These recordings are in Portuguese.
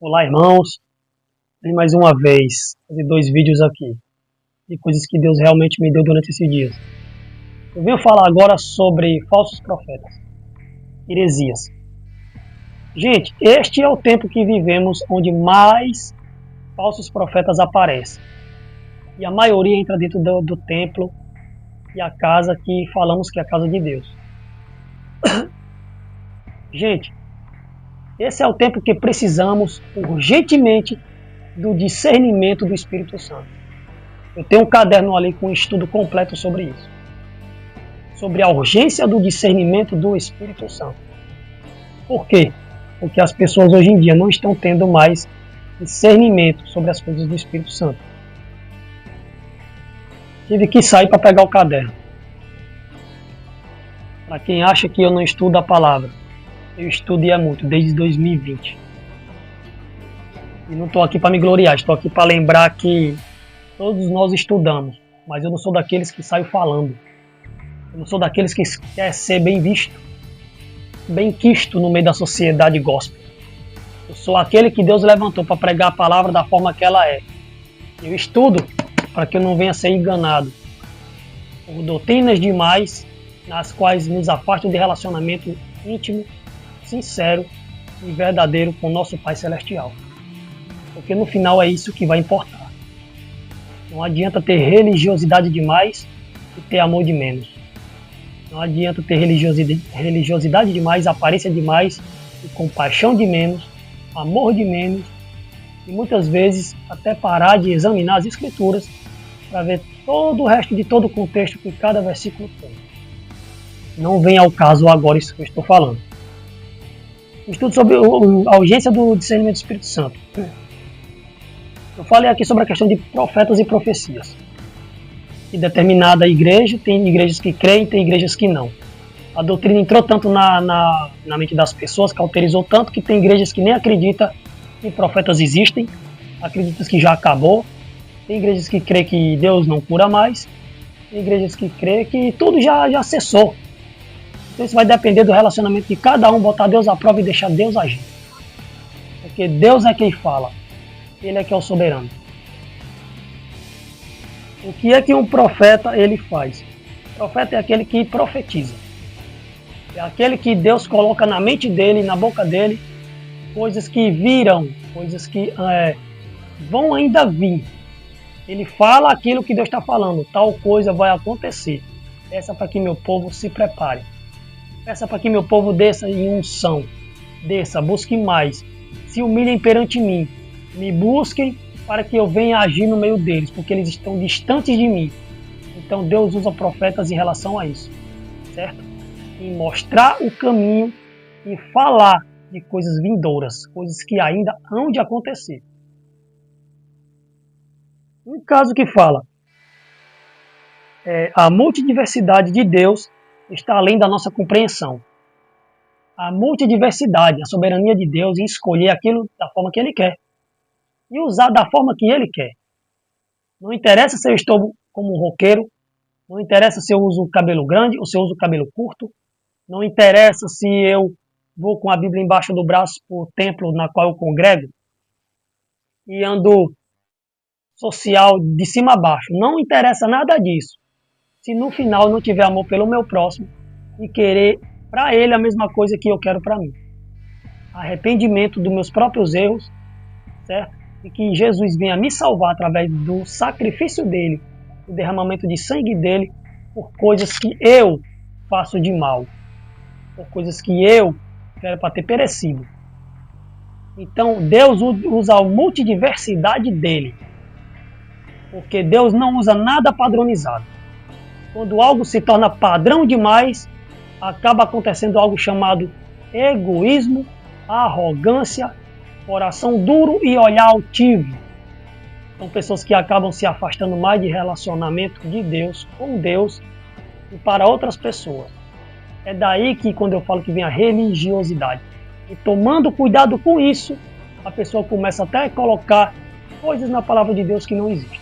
Olá, irmãos. E mais uma vez, fazer 2 vídeos aqui de coisas que Deus realmente me deu durante esses dias. Eu venho falar agora sobre falsos profetas, heresias. Gente, este é o tempo que vivemos onde mais falsos profetas aparecem. E a maioria entra dentro do templo e a casa que falamos que é a casa de Deus. Gente, esse é o tempo que precisamos urgentemente do discernimento do Espírito Santo. Eu tenho um caderno ali com um estudo completo sobre isso. Sobre a urgência do discernimento do Espírito Santo. Por quê? Porque as pessoas hoje em dia não estão tendo mais discernimento sobre as coisas do Espírito Santo. Tive que sair para pegar o caderno. Para quem acha que eu não estudo a palavra, eu estudo e é muito, desde 2020. E não estou aqui para me gloriar, estou aqui para lembrar que todos nós estudamos, mas eu não sou daqueles que saio falando. Eu não sou daqueles que quer ser bem visto, bem quisto no meio da sociedade gospel. Eu sou aquele que Deus levantou para pregar a palavra da forma que ela é. Eu estudo para que eu não venha ser enganado por doutrinas demais, nas quais nos afastam de relacionamento íntimo, sincero e verdadeiro com o nosso Pai Celestial. Porque no final é isso que vai importar. Não adianta ter religiosidade demais e ter amor de menos. Não adianta ter religiosidade demais, aparência demais e compaixão de menos, amor de menos e muitas vezes até parar de examinar as Escrituras para ver todo o resto de todo o contexto que cada versículo tem. Não vem ao caso agora isso que eu estou falando. Estudo sobre a urgência do discernimento do Espírito Santo. Eu falei aqui sobre a questão de profetas e profecias. Em determinada igreja, tem igrejas que creem, tem igrejas que não. A doutrina entrou tanto na mente das pessoas, cauterizou tanto, que tem igrejas que nem acreditam que profetas existem, acreditam que já acabou. Tem igrejas que creem que Deus não cura mais, tem igrejas que creem que tudo já cessou. Então isso vai depender do relacionamento de cada um, botar Deus à prova e deixar Deus agir. Porque Deus é quem fala, Ele é que é o soberano. O que é que um profeta ele faz? O profeta é aquele que profetiza. É aquele que Deus coloca na mente dele, na boca dele, coisas que virão, coisas que vão ainda vir. Ele fala aquilo que Deus está falando, tal coisa vai acontecer. Peça para que meu povo se prepare. Peça para que meu povo desça em unção. Desça, busque mais. Se humilhem perante mim. Me busquem para que eu venha agir no meio deles, porque eles estão distantes de mim. Então Deus usa profetas em relação a isso, certo? Em mostrar o caminho e falar de coisas vindouras, coisas que ainda hão de acontecer. Um caso que fala, a multidiversidade de Deus está além da nossa compreensão. A multidiversidade, a soberania de Deus em escolher aquilo da forma que Ele quer. E usar da forma que Ele quer. Não interessa se eu estou como um roqueiro, não interessa se eu uso cabelo grande ou se eu uso cabelo curto, não interessa se eu vou com a Bíblia embaixo do braço para o templo na qual eu congrego e ando social de cima a baixo. Não interessa nada disso. Se no final não tiver amor pelo meu próximo e querer para ele a mesma coisa que eu quero para mim. Arrependimento dos meus próprios erros, certo? E que Jesus venha me salvar através do sacrifício dele, do derramamento de sangue dele, por coisas que eu faço de mal, por coisas que eu quero para ter perecido. Então Deus usa a multidiversidade dele, porque Deus não usa nada padronizado. Quando algo se torna padrão demais, acaba acontecendo algo chamado egoísmo, arrogância, coração duro e olhar altivo. São pessoas que acabam se afastando mais de relacionamento de Deus, com Deus e para outras pessoas. É daí que quando eu falo que vem a religiosidade. E tomando cuidado com isso, a pessoa começa até a colocar coisas na palavra de Deus que não existem.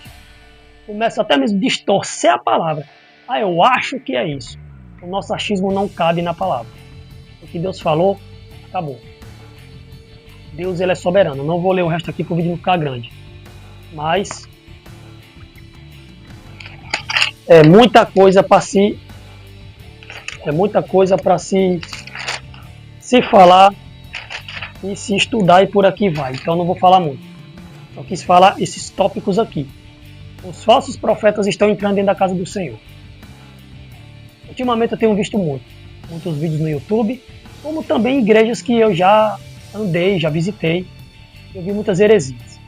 Começa até mesmo a distorcer a palavra. Eu acho que é isso. O nosso achismo não cabe na palavra. O que Deus falou, acabou. Deus ele é soberano. Eu não vou ler o resto aqui para o vídeo não ficar grande. Mas é muita coisa para se falar e se estudar e por aqui vai. Então não vou falar muito. Só quis falar esses tópicos aqui. Os falsos profetas estão entrando dentro da casa do Senhor. Ultimamente eu tenho visto muitos vídeos no YouTube, como também igrejas que eu já andei, já visitei. Eu vi muitas heresias.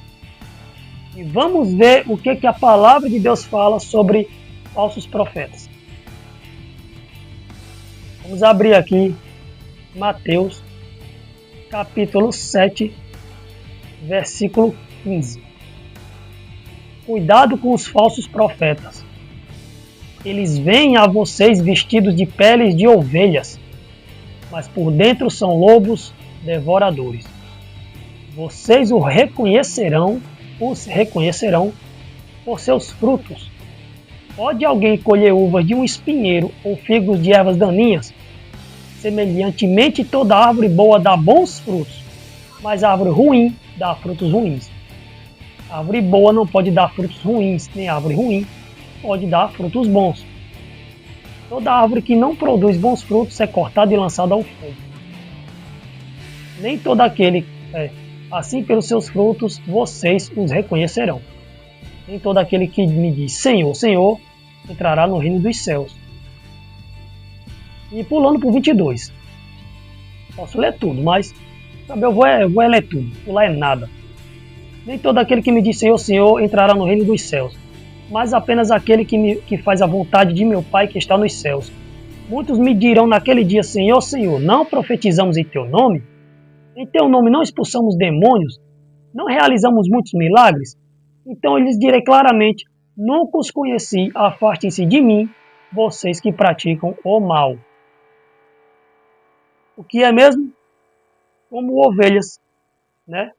E vamos ver o que a palavra de Deus fala sobre falsos profetas. Vamos abrir aqui Mateus, capítulo 7, versículo 15. Cuidado com os falsos profetas. Eles vêm a vocês vestidos de peles de ovelhas, mas por dentro são lobos devoradores. Vocês os reconhecerão por seus frutos. Pode alguém colher uvas de um espinheiro ou figos de ervas daninhas? Semelhantemente, toda árvore boa dá bons frutos, mas a árvore ruim dá frutos ruins. A árvore boa não pode dar frutos ruins, nem a árvore ruim pode dar frutos bons. Toda árvore que não produz bons frutos é cortada e lançada ao fogo. Nem todo aquele, assim pelos seus frutos vocês os reconhecerão. Nem todo aquele que me diz Senhor, Senhor, entrará no reino dos céus. E pulando para o 22. Posso ler tudo, mas eu vou ler tudo. Pular é nada. Nem todo aquele que me diz Senhor, Senhor, entrará no reino dos céus, mas apenas aquele que faz a vontade de meu Pai que está nos céus. Muitos me dirão naquele dia, Senhor, Senhor, não profetizamos em Teu nome? Em Teu nome não expulsamos demônios? Não realizamos muitos milagres? Então eu lhes direi claramente, nunca os conheci, afastem-se de mim, vocês que praticam o mal. O que é mesmo? Como ovelhas, né?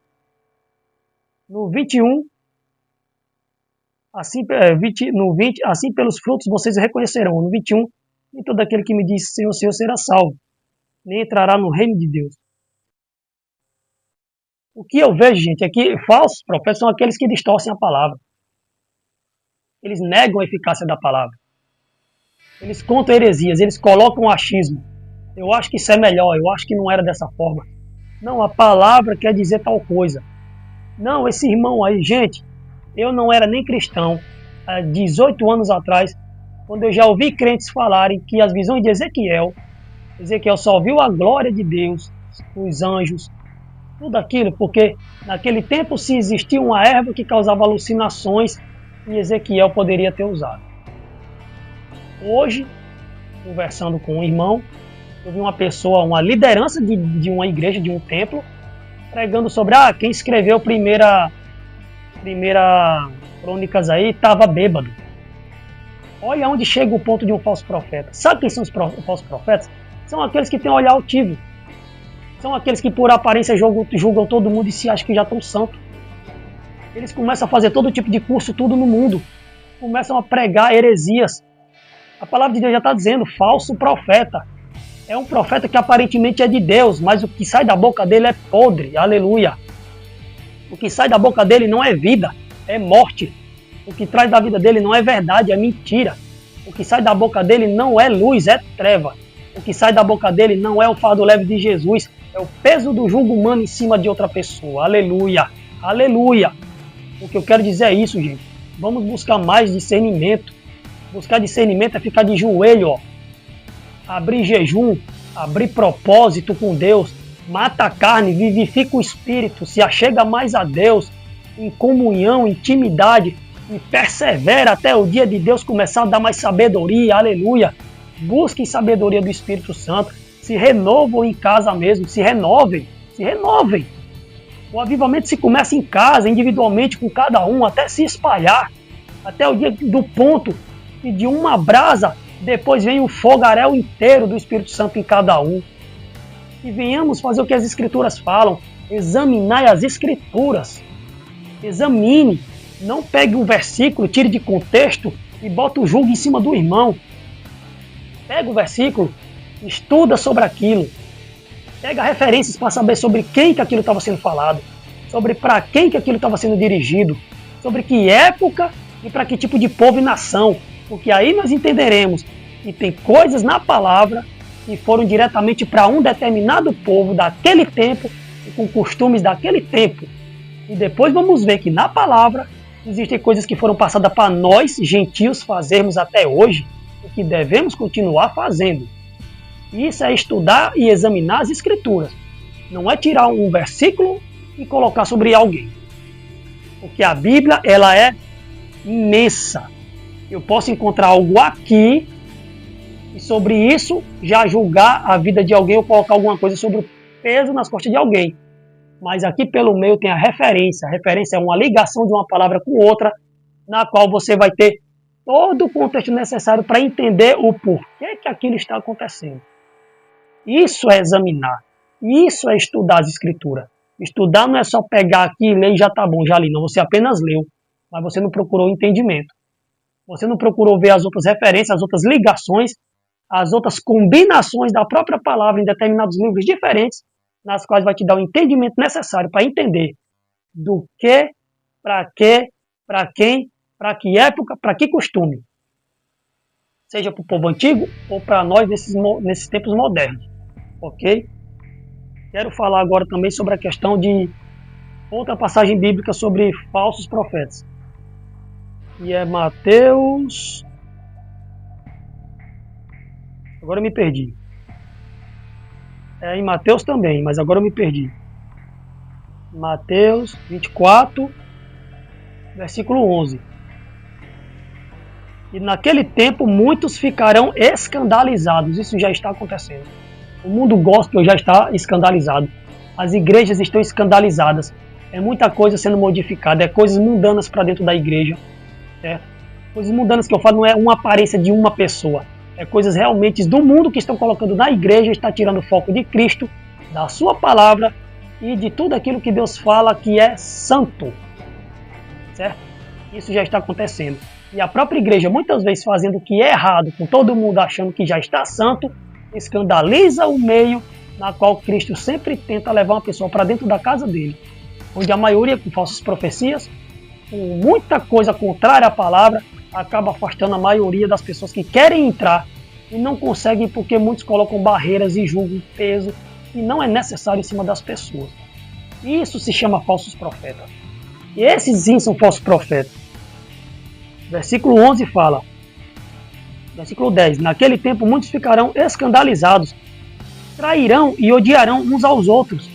No 21, assim pelos frutos vocês reconhecerão. No 21, nem todo aquele que me diz Senhor, Senhor será salvo, nem entrará no reino de Deus. O que eu vejo, gente, é que falsos profetas são aqueles que distorcem a palavra. Eles negam a eficácia da palavra. Eles contam heresias, eles colocam achismo. Eu acho que isso é melhor, eu acho que não era dessa forma. Não, a palavra quer dizer tal coisa. Não, esse irmão aí, gente, eu não era nem cristão há 18 anos atrás, quando eu já ouvi crentes falarem que as visões de Ezequiel só viu a glória de Deus, os anjos, tudo aquilo, porque naquele tempo se existia uma erva que causava alucinações e Ezequiel poderia ter usado. Hoje, conversando com um irmão, eu vi uma pessoa, uma liderança de uma igreja, de um templo, pregando sobre quem escreveu primeira Crônicas aí estava bêbado. Olha onde chega o ponto de um falso profeta. Sabe quem são os falsos profetas? São aqueles que têm um olhar altivo. São aqueles que por aparência julgam todo mundo e se acham que já estão santos. Eles começam a fazer todo tipo de curso, tudo no mundo. Começam a pregar heresias. A palavra de Deus já está dizendo, falso profeta. É um profeta que aparentemente é de Deus, mas o que sai da boca dele é podre. Aleluia. O que sai da boca dele não é vida, é morte. O que traz da vida dele não é verdade, é mentira. O que sai da boca dele não é luz, é treva. O que sai da boca dele não é o fardo leve de Jesus, é o peso do jugo humano em cima de outra pessoa. Aleluia, aleluia. O que eu quero dizer é isso, gente. Vamos buscar mais discernimento. Buscar discernimento é ficar de joelho, ó. Abrir jejum, abrir propósito com Deus. Mata a carne, vivifica o espírito, se achega mais a Deus, em comunhão, intimidade, e persevera até o dia de Deus começar a dar mais sabedoria, aleluia. Busquem sabedoria do Espírito Santo, se renovam em casa mesmo, se renovem. O avivamento se começa em casa, individualmente, com cada um, até se espalhar, até o dia do ponto que de uma brasa, depois vem o fogaréu inteiro do Espírito Santo em cada um. E venhamos fazer o que as Escrituras falam, examinar as Escrituras. Examine, não pegue um versículo, tire de contexto e bota o julgo em cima do irmão. Pega o versículo, estuda sobre aquilo. Pega referências para saber sobre quem que aquilo estava sendo falado, sobre para quem que aquilo estava sendo dirigido, sobre que época e para que tipo de povo e nação, porque aí nós entenderemos que tem coisas na palavra que foram diretamente para um determinado povo daquele tempo e com costumes daquele tempo. E depois vamos ver que na palavra existem coisas que foram passadas para nós, gentios, fazermos até hoje e que devemos continuar fazendo. Isso é estudar e examinar as escrituras. Não é tirar um versículo e colocar sobre alguém. Porque a Bíblia, ela é imensa. Eu posso encontrar algo aqui e sobre isso já julgar a vida de alguém ou colocar alguma coisa sobre o peso nas costas de alguém. Mas aqui pelo meio tem a referência. A referência é uma ligação de uma palavra com outra, na qual você vai ter todo o contexto necessário para entender o porquê que aquilo está acontecendo. Isso é examinar. Isso é estudar as escrituras. Estudar não é só pegar aqui e ler e já está bom, já li. Não, você apenas leu, mas você não procurou entendimento. Você não procurou ver as outras referências, as outras ligações, as outras combinações da própria palavra em determinados livros diferentes, nas quais vai te dar o entendimento necessário para entender do que, para quê, para quem, para que época, para que costume. Seja para o povo antigo ou para nós nesses tempos modernos. Ok? Quero falar agora também sobre a questão de outra passagem bíblica sobre falsos profetas. E é Mateus... Agora eu me perdi. É em Mateus também, mas agora eu me perdi. Mateus 24, versículo 11. E naquele tempo muitos ficarão escandalizados. Isso já está acontecendo. O mundo gospel já está escandalizado. As igrejas estão escandalizadas. É muita coisa sendo modificada. É coisas mundanas para dentro da igreja. Certo? Coisas mundanas que eu falo não é uma aparência de uma pessoa. É coisas realmente do mundo que estão colocando na igreja, está tirando o foco de Cristo, da sua palavra e de tudo aquilo que Deus fala que é santo. Certo? Isso já está acontecendo. E a própria igreja, muitas vezes fazendo o que é errado, com todo mundo achando que já está santo, escandaliza o meio na qual Cristo sempre tenta levar uma pessoa para dentro da casa dele. Onde a maioria, com falsas profecias, com muita coisa contrária à palavra, acaba afastando a maioria das pessoas que querem entrar e não conseguem porque muitos colocam barreiras e julgam peso que não é necessário em cima das pessoas. Isso se chama falsos profetas. E esses sim são falsos profetas. Versículo 11 fala, versículo 10, naquele tempo muitos ficarão escandalizados, trairão e odiarão uns aos outros.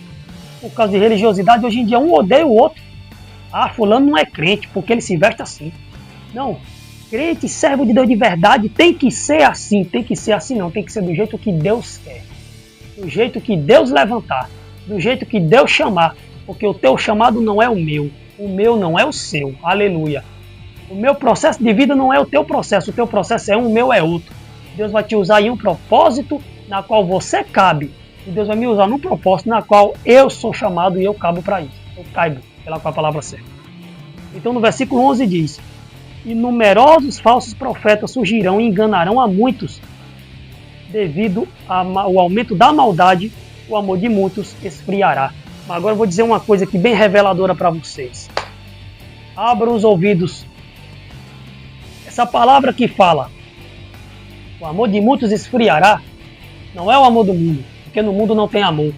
Por causa de religiosidade, hoje em dia um odeia o outro. Ah, fulano não é crente porque ele se veste assim. Não, crente, servo de Deus de verdade, tem que ser assim. Tem que ser assim não, tem que ser do jeito que Deus quer. Do jeito que Deus levantar. Do jeito que Deus chamar. Porque o teu chamado não é o meu não é o seu. Aleluia. O meu processo de vida não é o teu processo é um, o meu é outro. Deus vai te usar em um propósito na qual você cabe. E Deus vai me usar num propósito na qual eu sou chamado e eu cabo para isso. Eu caibo, pela qual a palavra certa. Então no versículo 11 diz, e numerosos falsos profetas surgirão e enganarão a muitos. Devido ao aumento da maldade, o amor de muitos esfriará. Mas agora eu vou dizer uma coisa aqui bem reveladora para vocês. Abram os ouvidos. Essa palavra que fala, o amor de muitos esfriará, não é o amor do mundo, porque no mundo não tem amor.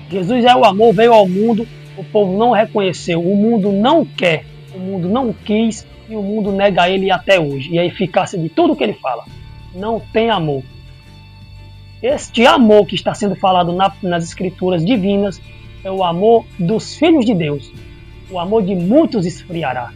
Jesus é o amor, veio ao mundo, o povo não reconheceu, o mundo não quer, o mundo não quis e o mundo nega ele até hoje. E a eficácia de tudo que ele fala. Não tem amor. Este amor que está sendo falado nas escrituras divinas é o amor dos filhos de Deus. O amor de muitos esfriará.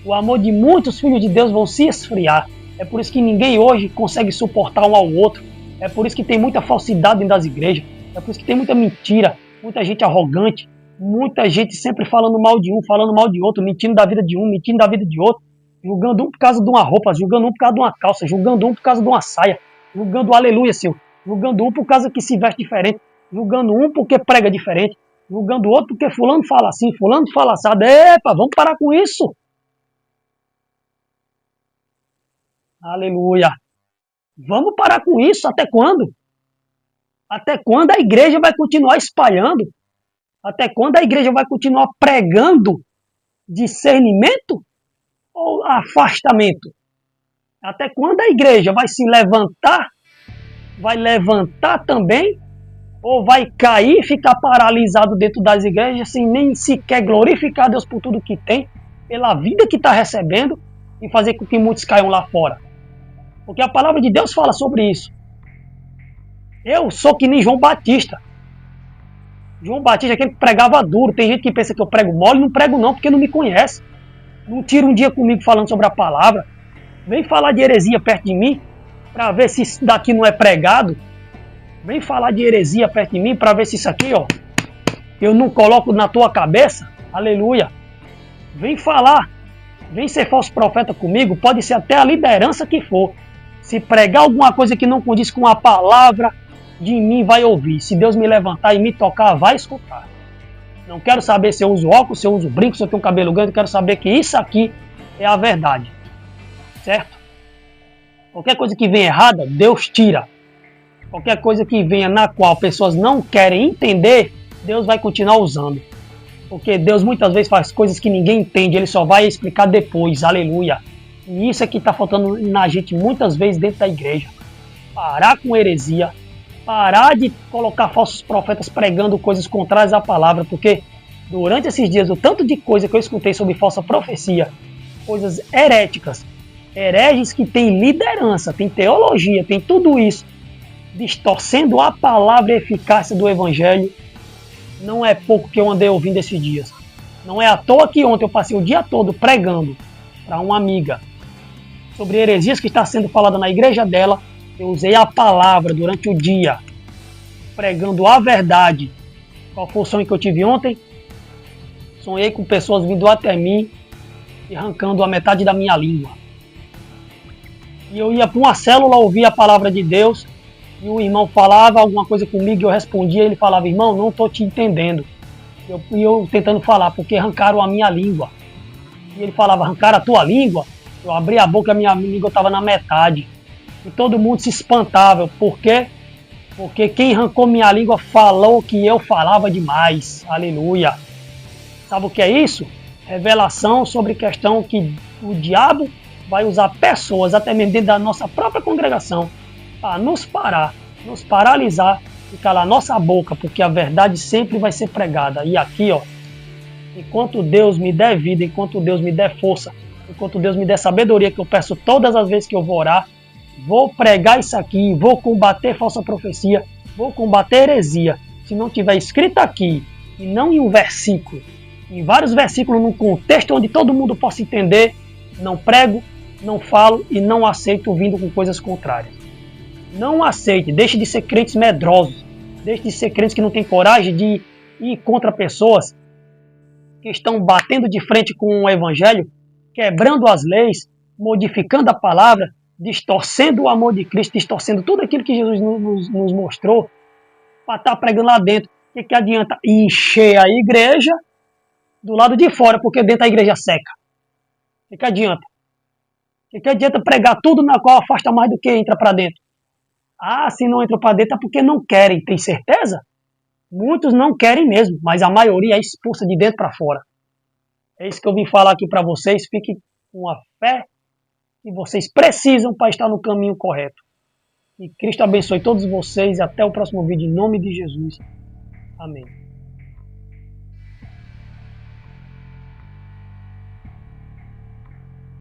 O amor de muitos filhos de Deus vão se esfriar. É por isso que ninguém hoje consegue suportar um ao outro. É por isso que tem muita falsidade dentro das igrejas. É por isso que tem muita mentira, muita gente arrogante, muita gente sempre falando mal de um, falando mal de outro, mentindo da vida de um, mentindo da vida de outro, julgando um por causa de uma roupa, julgando um por causa de uma calça, julgando um por causa de uma saia, julgando aleluia, seu, julgando um por causa que se veste diferente, julgando um porque prega diferente, julgando o outro porque fulano fala assim, fulano fala assado. Epa, vamos parar com isso. Aleluia. Vamos parar com isso? Até quando? Até quando a igreja vai continuar espalhando? Até quando a igreja vai continuar pregando discernimento ou afastamento? Até quando a igreja vai se levantar? Vai levantar também? Ou vai cair e ficar paralisado dentro das igrejas sem nem sequer glorificar Deus por tudo que tem, pela vida que está recebendo e fazer com que muitos caiam lá fora? Porque a palavra de Deus fala sobre isso. Eu sou que nem João Batista. João Batista é aquele que pregava duro. Tem gente que pensa que eu prego mole. Não prego não, porque não me conhece. Não tira um dia comigo falando sobre a palavra. Vem falar de heresia perto de mim para ver se isso daqui não é pregado. Vem falar de heresia perto de mim para ver se isso aqui, ó, eu não coloco na tua cabeça. Aleluia. Vem falar. Vem ser falso profeta comigo. Pode ser até a liderança que for. Se pregar alguma coisa que não condiz com a palavra, de mim vai ouvir. Se Deus me levantar e me tocar, vai escutar. Não quero saber se eu uso óculos, se eu uso brinco, se eu tenho cabelo grande. Eu quero saber que isso aqui é a verdade. Certo? Qualquer coisa que venha errada, Deus tira. Qualquer coisa que venha na qual pessoas não querem entender, Deus vai continuar usando. Porque Deus muitas vezes faz coisas que ninguém entende, Ele só vai explicar depois. Aleluia. E isso é que está faltando na gente muitas vezes dentro da igreja. Parar com heresia. Parar de colocar falsos profetas pregando coisas contrárias à palavra. Porque durante esses dias, o tanto de coisa que eu escutei sobre falsa profecia, coisas heréticas, hereges que têm liderança, têm teologia, têm tudo isso, distorcendo a palavra e a eficácia do evangelho, não é pouco que eu andei ouvindo esses dias. Não é à toa que ontem eu passei o dia todo pregando para uma amiga sobre heresias que está sendo falada na igreja dela. Eu usei a palavra durante o dia, pregando a verdade. Qual foi o sonho que eu tive ontem? Sonhei com pessoas vindo até mim e arrancando a metade da minha língua. E eu ia para uma célula ouvir a palavra de Deus, e o irmão falava alguma coisa comigo e eu respondia, e ele falava: irmão, não estou te entendendo. E eu tentando falar, porque arrancaram a minha língua. E ele falava: arrancaram a tua língua? Eu abri a boca e a minha língua estava na metade. E todo mundo se espantava. Por quê? Porque quem arrancou minha língua falou que eu falava demais. Aleluia. Sabe o que é isso? Revelação sobre questão que o diabo vai usar pessoas, até mesmo dentro da nossa própria congregação, para nos parar, nos paralisar e calar nossa boca, porque a verdade sempre vai ser pregada. E aqui, ó, enquanto Deus me der vida, enquanto Deus me der força, enquanto Deus me der sabedoria, que eu peço todas as vezes que eu vou orar, vou pregar isso aqui, vou combater falsa profecia, vou combater heresia. Se não tiver escrito aqui, e não em um versículo, em vários versículos, num contexto onde todo mundo possa entender, não prego, não falo e não aceito vindo com coisas contrárias. Não aceite, deixe de ser crentes medrosos, deixe de ser crentes que não têm coragem de ir contra pessoas que estão batendo de frente com o evangelho, quebrando as leis, modificando a palavra, distorcendo o amor de Cristo, distorcendo tudo aquilo que Jesus nos mostrou, para estar pregando lá dentro. O que adianta encher a igreja do lado de fora, porque dentro a igreja seca? O que adianta? O que adianta pregar tudo na qual afasta mais do que entra para dentro? Ah, se não entra para dentro é porque não querem, tem certeza? Muitos não querem mesmo, mas a maioria é expulsa de dentro para fora. É isso que eu vim falar aqui para vocês. Fiquem com a fé que vocês precisam para estar no caminho correto. E Cristo abençoe todos vocês e até o próximo vídeo em nome de Jesus. Amém.